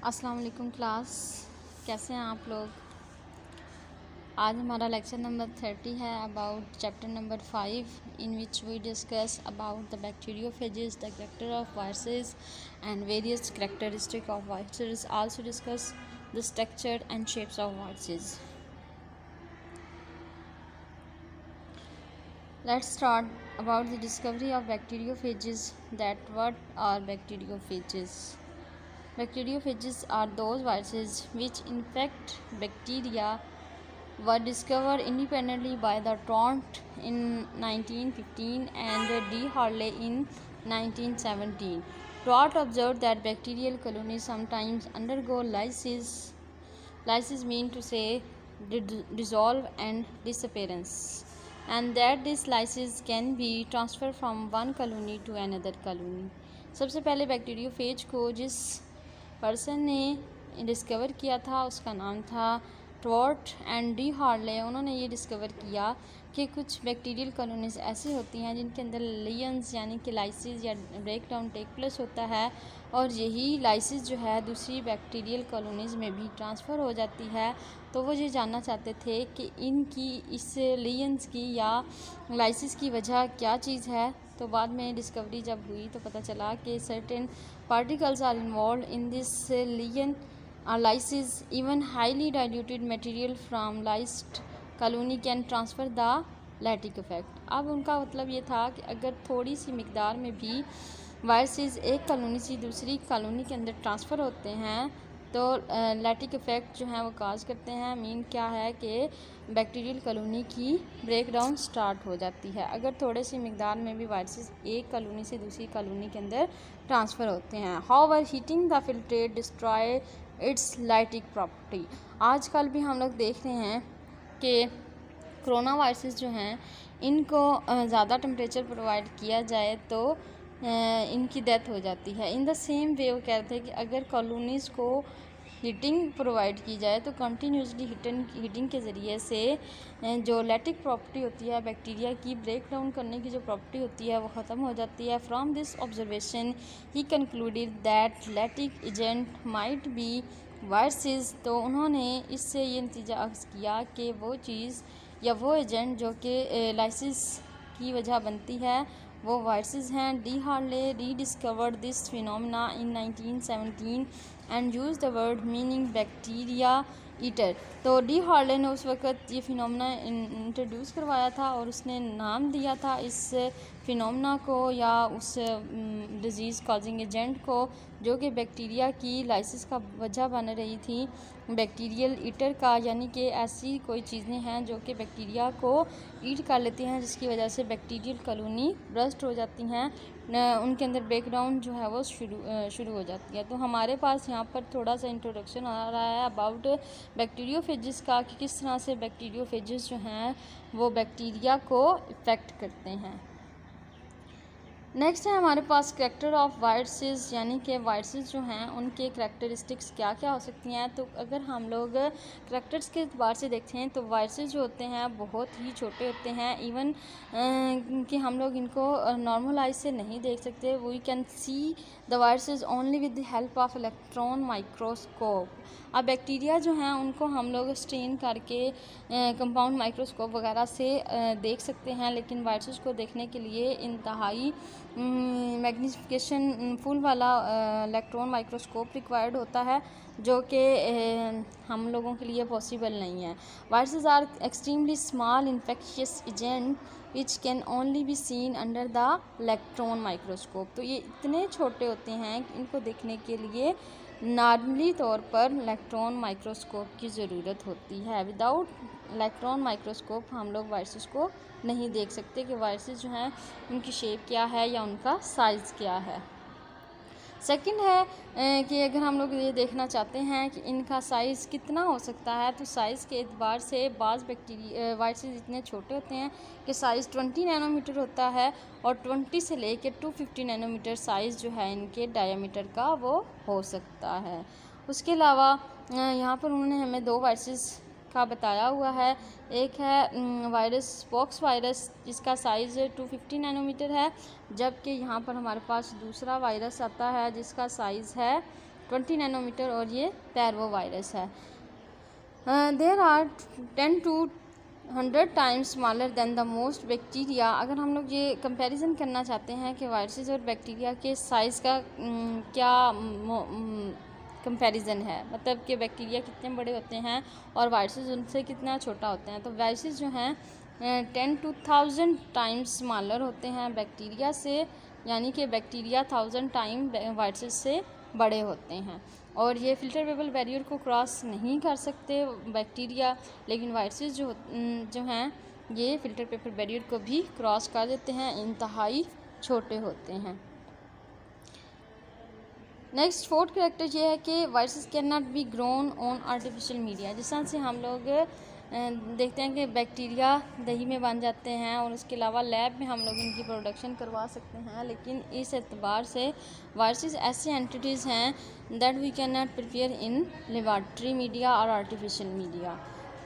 अस्सलाम वालेकुम क्लास, कैसे हैं आप लोग। आज हमारा लेक्चर नंबर 30 है about chapter number 5 in which we discuss about the bacteriophages, the character of viruses and various characteristic of viruses, also discuss the structure and shapes of viruses. Let's start about the discovery of bacteriophages. That what are bacteriophages? Bacteriophages are those viruses which infect bacteria were discovered independently by the Trott in 1915 and D. Harley in 1917. Trott observed that bacterial colonies sometimes undergo lysis. Lysis means to say dissolve and disappearance, and that this lysis can be transferred from one colony to another colony. सबसे पहले bacteriophage को जिस person ने discover किया था उसका नाम था ट्रॉट एंड डी हार्ले। उन्होंने ये डिस्कवर किया कि कुछ बैक्टीरियल कॉलोनीज ऐसी होती हैं जिनके अंदर लियंस यानी कि लाइसिस या ब्रेक डाउन टेक प्लेस होता है, और यही लाइसिस जो है दूसरी बैक्टीरियल कॉलोनीज में भी ट्रांसफ़र हो जाती है। तो वो ये जानना चाहते थे कि इनकी इस लियंस की या लाइसिस की वजह क्या चीज़ है। तो बाद में डिस्कवरी जब हुई तो पता चला कि certain particles are involved in this lion lysis. Even highly diluted material from lysed colony can transfer the lactic effect. अब उनका मतलब ये था कि अगर थोड़ी सी मिकदार में भी वायरसेस एक कॉलोनी से दूसरी कॉलोनी के अंदर ट्रांसफ़र होते हैं तो लैटिक इफ़ेक्ट जो है वो काज करते हैं। मीन क्या है कि बैक्टीरियल कॉलोनी की ब्रेक डाउन स्टार्ट हो जाती है अगर थोड़े सी मिकदार में भी वायरसेस एक कॉलोनी से दूसरी कॉलोनी के अंदर ट्रांसफ़र होते हैं। However heating the filtrate destroy it's lytic property. आजकल भी हम लोग देख रहे हैं कि कोरोना वायरसेस जो हैं इनको ज़्यादा टेम्परेचर प्रोवाइड किया जाए तो इनकी डेथ हो जाती है। इन द सेम वे वो कहते हैं कि अगर कॉलोनीज़ को हीटिंग प्रोवाइड की जाए तो कंटिन्यूसली हीटिंग के ज़रिए से जो लैटिक प्रॉपर्टी होती है बैक्टीरिया की ब्रेक डाउन करने की जो प्रॉपर्टी होती है वो ख़त्म हो जाती है। From this observation he concluded that lattice agent might be viruses. तो उन्होंने इससे ये नतीजा अख्ज़ किया कि वो चीज़ या वो एजेंट जो कि लाइसिस की वजह बनती है वो वायरसेस हैं। D Harley rediscovered this phenomena in 1917 and use the word meaning bacteria eater. तो डी हार्ले ने उस वक़्त ये फिनोमेना इंट्रोड्यूस करवाया था और उसने नाम दिया था इस फिनोमेना को या उस डिज़ीज़ कॉजिंग एजेंट को जो कि बैक्टीरिया की लाइसिस का वजह बन रही थी, बैक्टीरियल ईटर का, यानी कि ऐसी कोई चीज़ें हैं जो कि बैक्टीरिया को ईट कर लेती हैं जिसकी वजह से बैक्टीरियल कॉलोनी ब्रस्ट हो जाती हैं, उनके अंदर ब्रेक डाउन जो है वो शुरू हो जाती है। तो हमारे पास यहाँ पर थोड़ा सा इंट्रोडक्शन आ रहा है अबाउट बैक्टीरियोफेजेस का कि किस तरह से बैक्टीरियोफेजेस जो हैं वो बैक्टीरिया को इफ़ेक्ट करते हैं। नेक्स्ट है हमारे पास कैरेक्टर ऑफ वायरसेस, यानी कि वायरसेस जो हैं उनके करैक्टरिस्टिक्स क्या क्या हो सकती हैं। तो अगर हम लोग करैक्टर्स के एतबार से देखते हैं तो वायरसेस जो होते हैं बहुत ही छोटे होते हैं। इवन कि हम लोग इनको नॉर्मल आई से नहीं देख सकते। We can see the viruses only with the help of electron microscope. अब बैक्टीरिया जो हैं उनको हम लोग स्ट्रेन करके कंपाउंड माइक्रोस्कोप वगैरह से देख सकते हैं, लेकिन वायरसेस को देखने के लिए इंतहाई मैग्नीफिकेशन फुल वाला इलेक्ट्रॉन माइक्रोस्कोप रिक्वायर्ड होता है जो कि हम लोगों के लिए पॉसिबल नहीं है। Viruses are extremely small infectious agent which can only be seen under the electron microscope. तो ये इतने छोटे होते हैं कि इनको देखने के लिए नॉर्मली तौर पर इलेक्ट्रॉन माइक्रोस्कोप की ज़रूरत होती है। विदाउट इलेक्ट्रॉन माइक्रोस्कोप हम लोग वायरसेस को नहीं देख सकते कि वायरसेस जो हैं उनकी शेप क्या है या उनका साइज़ क्या है। सेकंड है कि अगर हम लोग ये देखना चाहते हैं कि इनका साइज़ कितना हो सकता है तो साइज़ के एतबार से बाज़ बैक्टीरिया वायरसेस इतने छोटे होते हैं कि साइज़ 20 नैनोमीटर होता है और 20 से लेकर 250 नैनोमीटर साइज़ जो है इनके डायमीटर का वो हो सकता है। उसके अलावा यहाँ पर उन्होंने हमें दो वायरसेस का बताया हुआ है। एक है वायरस पॉक्स वायरस जिसका साइज़ 250 नैनोमीटर है, जबकि यहाँ पर हमारे पास दूसरा वायरस आता है जिसका साइज़ है 20 नैनोमीटर और ये पैरवो वायरस है। There are 10 to 100 times smaller than the most bacteria. अगर हम लोग ये कंपैरिजन करना चाहते हैं कि वायरसेस और बैक्टीरिया के साइज़ का क्या कंपैरिजन है, मतलब कि बैक्टीरिया कितने बड़े होते हैं और वायरसेस उनसे कितना छोटा होते हैं, तो वायरसेस जो हैं 10 to 1000 टाइम्स स्मॉलर होते हैं बैक्टीरिया से, यानी कि बैक्टीरिया 1000 टाइम वायरसेस से बड़े होते हैं। और ये फिल्टरेबल बैरियर को क्रॉस नहीं कर सकते बैक्टीरिया, लेकिन वायरसेस जो हैं ये फिल्टर पेपर बैरियर को भी क्रॉस कर देते हैं, इंतहाई छोटे होते हैं। नेक्स्ट फोर्थ कैरेक्टर ये है कि viruses can not be grown on artificial media. जिस तरह से हम लोग देखते हैं कि बैक्टीरिया दही में बन जाते हैं और उसके अलावा लैब में हम लोग इनकी प्रोडक्शन करवा सकते हैं, लेकिन इस एतबार से वायरसेस ऐसे एंटिटीज़ हैं that we can not prepare in laboratory media और आर्टिफिशियल मीडिया।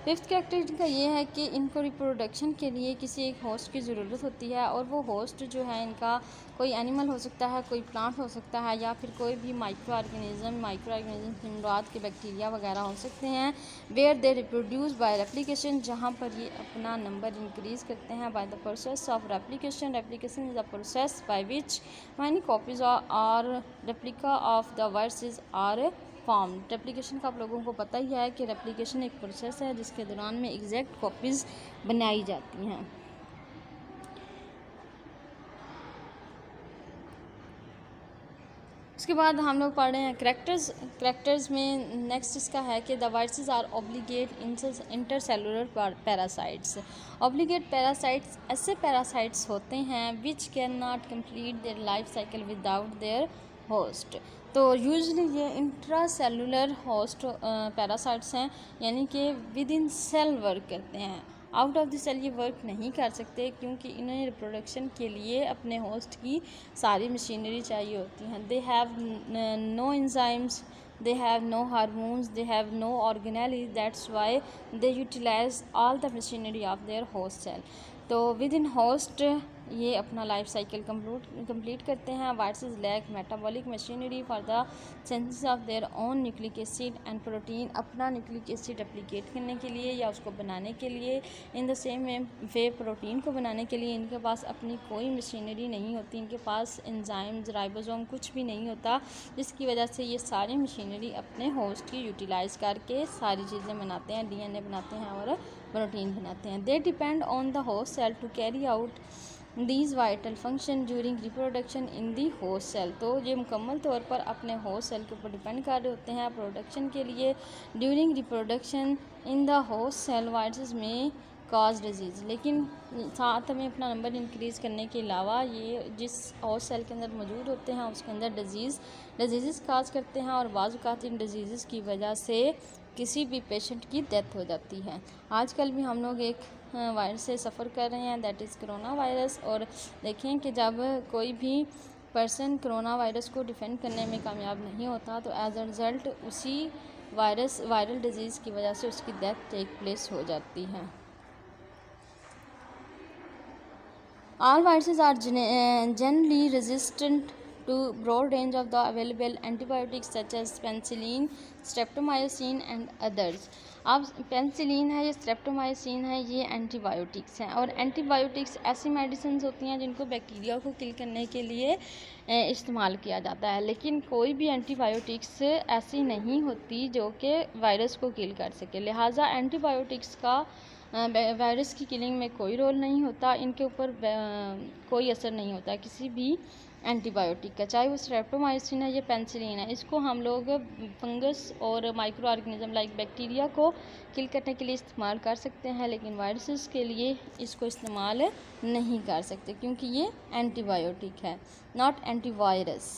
फिफ्थ कैरेक्टर का ये है कि इनको रिप्रोडक्शन के लिए किसी एक होस्ट की ज़रूरत होती है, और वो होस्ट जो है इनका कोई एनिमल हो सकता है, कोई प्लांट हो सकता है, या फिर कोई भी माइक्रो ऑर्गेनिज्म मुराद के बैक्टीरिया वगैरह हो सकते हैं। Where they reproduce by replication, जहाँ पर ये अपना नंबर इंक्रीज़ करते हैं by the process of replication. Replication is the process by which many copies और replica of the viruses are form. Replication का आप लोगों को पता ही है कि रेप्लिकेशन एक प्रोसेस है जिसके दौरान में एग्जैक्ट कॉपीज़ बनाई जाती हैं। उसके बाद हम लोग पढ़ रहे हैं करैक्टर्स में नेक्स्ट इसका है कि the viruses are obligate intercellular parasites. Obligate parasites ऐसे पैरासाइट्स होते हैं which can not complete their life cycle without their host. तो यूजुअली ये इंट्रासेलुलर होस्ट पैरासाइट्स हैं, यानी कि विद इन सेल वर्क करते हैं, आउट ऑफ द सेल ये वर्क नहीं कर सकते, क्योंकि इन्हें रिप्रोडक्शन के लिए अपने होस्ट की सारी मशीनरी चाहिए होती हैं। They have no enzymes, they have no hormones, they have no organelles, that's why they utilize all the machinery of their host cell। तो विद इन होस्ट ये अपना लाइफ साइकिल कंप्लीट करते हैं। Viruses lack metabolic machinery for the synthesis of their own nucleic acid and protein. अपना nucleic acid replicate करने के लिए या उसको बनाने के लिए, in the same way protein को बनाने के लिए इनके पास अपनी कोई मशीनरी नहीं होती, इनके पास एंजाइम्स राइबोसोम कुछ भी नहीं होता, जिसकी वजह से ये सारी मशीनरी अपने होस्ट की यूटिलाइज़ करके सारी चीज़ें बनाते हैं, डीएनए बनाते हैं और प्रोटीन बनाते हैं। They depend on the host cell to carry out these vital function during reproduction in the host cell. तो ये मुकम्मल तौर पर अपने होस्ट सेल के ऊपर डिपेंड कर रहे होते हैं प्रोडक्शन के लिए। During reproduction in the host cell viruses में कॉज डिजीज़, लेकिन साथ में अपना नंबर इंक्रीज़ करने के अलावा ये जिस होस्ट सेल के अंदर मौजूद होते हैं उसके अंदर डिजीज़ काज करते हैं, और बाज़ औक़ात इन डिजीज़ की वजह से किसी भी पेशेंट की डेथ हो जाती है। आजकल भी हम लोग एक वायरस से सफ़र कर रहे हैं, दैट इज़ कोरोना वायरस। और देखें कि जब कोई भी पर्सन कोरोना वायरस को डिफेंड करने में कामयाब नहीं होता, तो एज अ रिज़ल्ट उसी वायरल डिजीज़ की वजह से उसकी डेथ टेक प्लेस हो जाती है। All viruses are generally resistant to broad range of the available antibiotics such as penicillin, streptomycin and others। अब पेनिसिलिन है, ये स्ट्रेप्टोमाइसिन है, ये एंटीबायोटिक्स हैं। और एंटीबायोटिक्स ऐसी मेडिसिन होती हैं जिनको बैक्टीरिया को किल करने के लिए इस्तेमाल किया जाता है, लेकिन कोई भी एंटीबायोटिक्स ऐसी नहीं होती जो कि वायरस को किल कर सके। लिहाजा एंटीबायोटिक्स का वायरस की किलिंग में कोई रोल नहीं होता, इनके ऊपर कोई असर नहीं होता किसी भी एंटीबायोटिक का, चाहे वो स्ट्रेप्टोमाइसिन है या पेनिसिलिन है। इसको हम लोग फंगस और माइक्रो ऑर्गेनिज्म लाइक बैक्टीरिया को किल करने के लिए इस्तेमाल कर सकते हैं, लेकिन वायरसेस के लिए इसको इस्तेमाल नहीं कर सकते क्योंकि ये एंटीबायोटिक है, नॉट एंटीवायरस।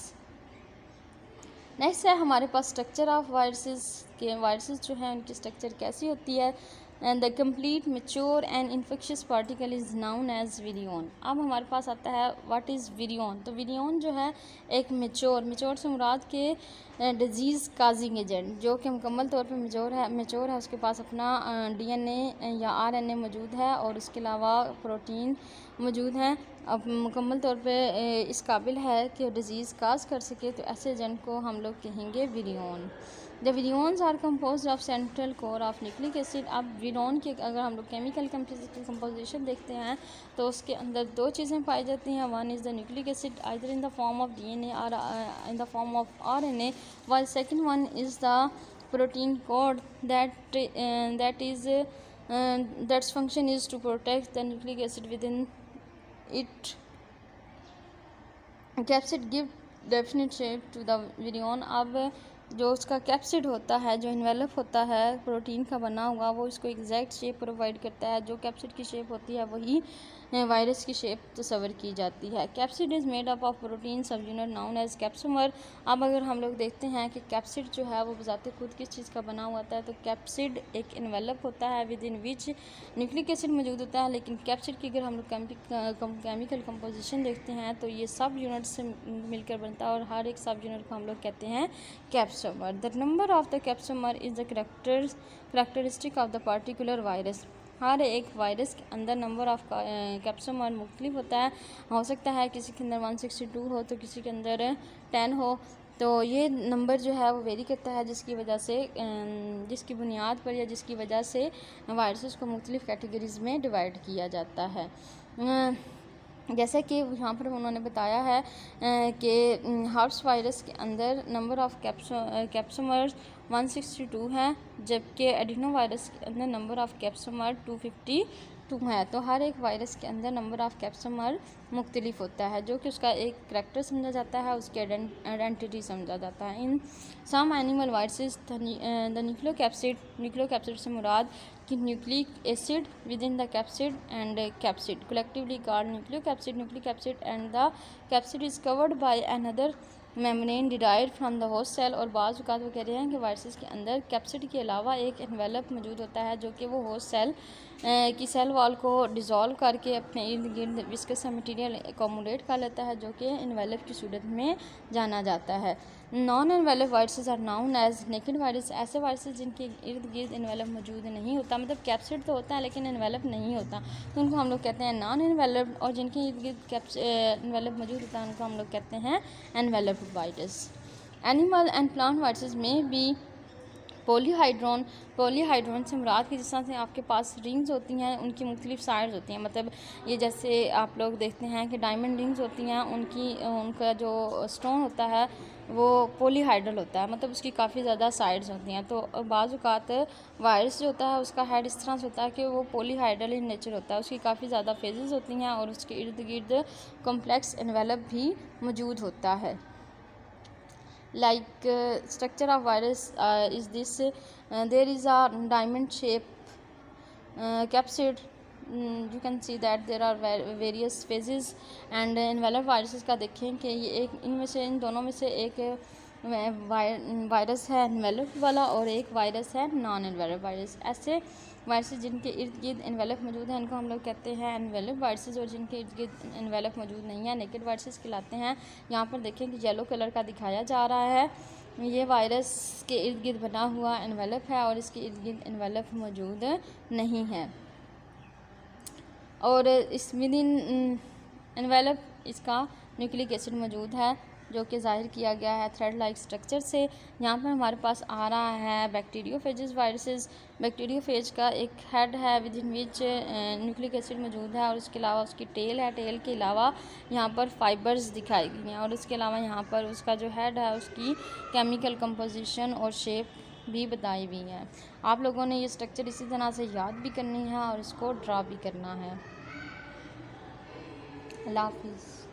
नेक्स्ट है हमारे पास स्ट्रक्चर ऑफ वायरसेस के वायरसेस जो है उनकी स्ट्रक्चर कैसी होती है। The complete mature and infectious particle is known as virion. अब हमारे पास आता है व्हाट इज़ विरियन। तो विरियन जो है एक मेच्योर से मुराद के डिजीज़ काजिंग एजेंट जो कि मुकम्मल तौर पर मेच्योर है, उसके पास अपना DNA या RNA मौजूद है और उसके अलावा प्रोटीन मौजूद हैं, अब मुकम्मल तौर पे इस काबिल है कि डिज़ीज़ काज कर सके, तो ऐसे एजेंट को हम लोग कहेंगे virion. The virions are compose of central core of nucleic acid. अब विरियन की अगर हम लोग केमिकल कंपोजिशन देखते हैं तो उसके अंदर दो चीज़ें पाई जाती हैं। One is the nucleic acid either in the form of DNA और in the form of RNA, while second one is the protein code that's function is to protect the nucleic acid within it. Capsid give definite shape to the virion. अब जो उसका capsid होता है, जो envelope होता है protein का बना हुआ, वो इसको एग्जैक्ट शेप प्रोवाइड करता है। जो कैप्सिड की शेप होती है वही वायरस की शेप तस्वर की जाती है। Capsid is made up of protein sub unit known as capsomer. अब अगर हम लोग देखते हैं कि कैप्सिड जो है वो बजाते खुद किस चीज़ का बना हुआ होता है, तो कैप्सिड एक इन्वेलप होता है with in which nucleic acid मौजूद होता है। लेकिन कैप्सिड की अगर हम लोग केमिकल कंपोजिशन देखते हैं तो ये सब यूनिट से मिलकर बनता है और हर एक सब यूनिट को हम लोग कहते हैं capsomer. The number of the capsomer is the characteristic of the particular virus. हर एक वायरस के अंदर नंबर ऑफ कैप्सोमर मुख्तलिफ होता है। हो सकता है किसी के अंदर 162 हो तो किसी के अंदर 10 हो। तो ये नंबर जो है वो वेरी करता है जिसकी बुनियाद पर या जिसकी वजह से वायरसेस को मुख्तलिफ कैटेगरीज़ में डिवाइड किया जाता है। जैसा कि यहाँ पर उन्होंने बताया है कि हर्प्स वायरस के अंदर नंबर ऑफ़ कैप्सोमर्स 162 है, जबकि एडिनो वायरस के अंदर नंबर ऑफ़ कैप्सोमर 252 है। तो हर एक वायरस के अंदर नंबर ऑफ़ कैप्सोमर मुख्तलिफ होता है, जो कि उसका एक करैक्टर समझा जाता है, उसकी आइडेंटिटी समझा जाता है। In some animal viruses the nucleocapsid से मुराद कि nucleic acid within the capsid and capsid collectively called nucleic capsid and the capsid is covered by another membrane derived from the host cell. और बाज़ औक़ात वो कह रहे हैं कि वायरसेस के अंदर कैप्सिड के अलावा एक एनवेलप मौजूद होता है, जो कि वो होस्ट सेल की सेल वॉल को डिज़ोल्व करके अपने इर्द गिर्द विस्कस मटीरियल एकोमोडेट कर लेता है, जो कि एनवेलप की सूरत में जाना जाता है। Non envelope viruses are known as naked virus. ऐसे वायरसेस जिनके इर्द गिर्द एनवेलप मौजूद नहीं होता, मतलब कैप्सिड तो होता है लेकिन एनवेलप नहीं होता, तो उनको हम लोग कहते हैं नॉन एनवेलप। और जिनके इर्द गिर्द एनवेलप मौजूद होता है उनको हम लोग कहते हैं envelope virus. Animal and plant viruses में भी पॉलीहाइड्रोन से मुराद की जिस तरह से आपके पास रिंग्स होती हैं उनकी मुख्तलिफ साइड्स होती हैं, मतलब ये जैसे आप लोग देखते हैं कि डायमंड रिंग्स होती हैं, उनका जो स्टोन होता है वो पॉलीहाइड्रल होता है, मतलब उसकी काफ़ी ज़्यादा साइड्स होती हैं। तो बाज़ औक़ात वायरस जो होता है उसका हेड इस तरह से होता है कि वो पॉलीहाइड्रल इन नेचर होता है, उसकी काफ़ी ज़्यादा फेजेस होती हैं और उसके इर्द गिर्द कॉम्प्लेक्स एनवेलप भी मौजूद होता है। Like structure of virus is this there is a diamond shape capsid. You can see that there are various phases and envelope viruses का देखें कि ये एक इनमें से इन दोनों में से एक वायरस है एनवेलप वाला और एक वायरस है नॉन एनवेलप वायरस। ऐसे वायरसेस जिनके इर्द गिर्द एनवेलप मौजूद है इनको हम लोग कहते हैं एनवेलप वायरसेस, और जिनके इर्द गिर्द एनवेलप मौजूद नहीं है नेकेड वायरसेस कहलाते हैं। यहाँ पर देखें कि येलो कलर का दिखाया जा रहा है, ये वायरस के इर्द गिर्द बना हुआ एनवेलप है और इसके इर्द गिर्द एनवेलप मौजूद नहीं है। और इस विद इन एनवेलप इसका न्यूक्लिक एसिड मौजूद है, जो कि ज़ाहिर किया गया है थ्रेड लाइक स्ट्रक्चर से। यहाँ पर हमारे पास आ रहा है बैक्टीरियोफेजेस वायरसेस। बैक्टीरियोफेज का एक हेड है with in which nucleic acid मौजूद है और उसके अलावा उसकी टेल है। टेल के अलावा यहाँ पर फाइबर्स दिखाई गई हैं और उसके अलावा यहाँ पर उसका जो हेड है उसकी केमिकल कंपोजिशन और शेप भी बताई हुई है। आप लोगों ने ये स्ट्रक्चर इसी तरह से याद भी करनी है और इसको ड्रा भी करना है। अल्लाह हाफिज़।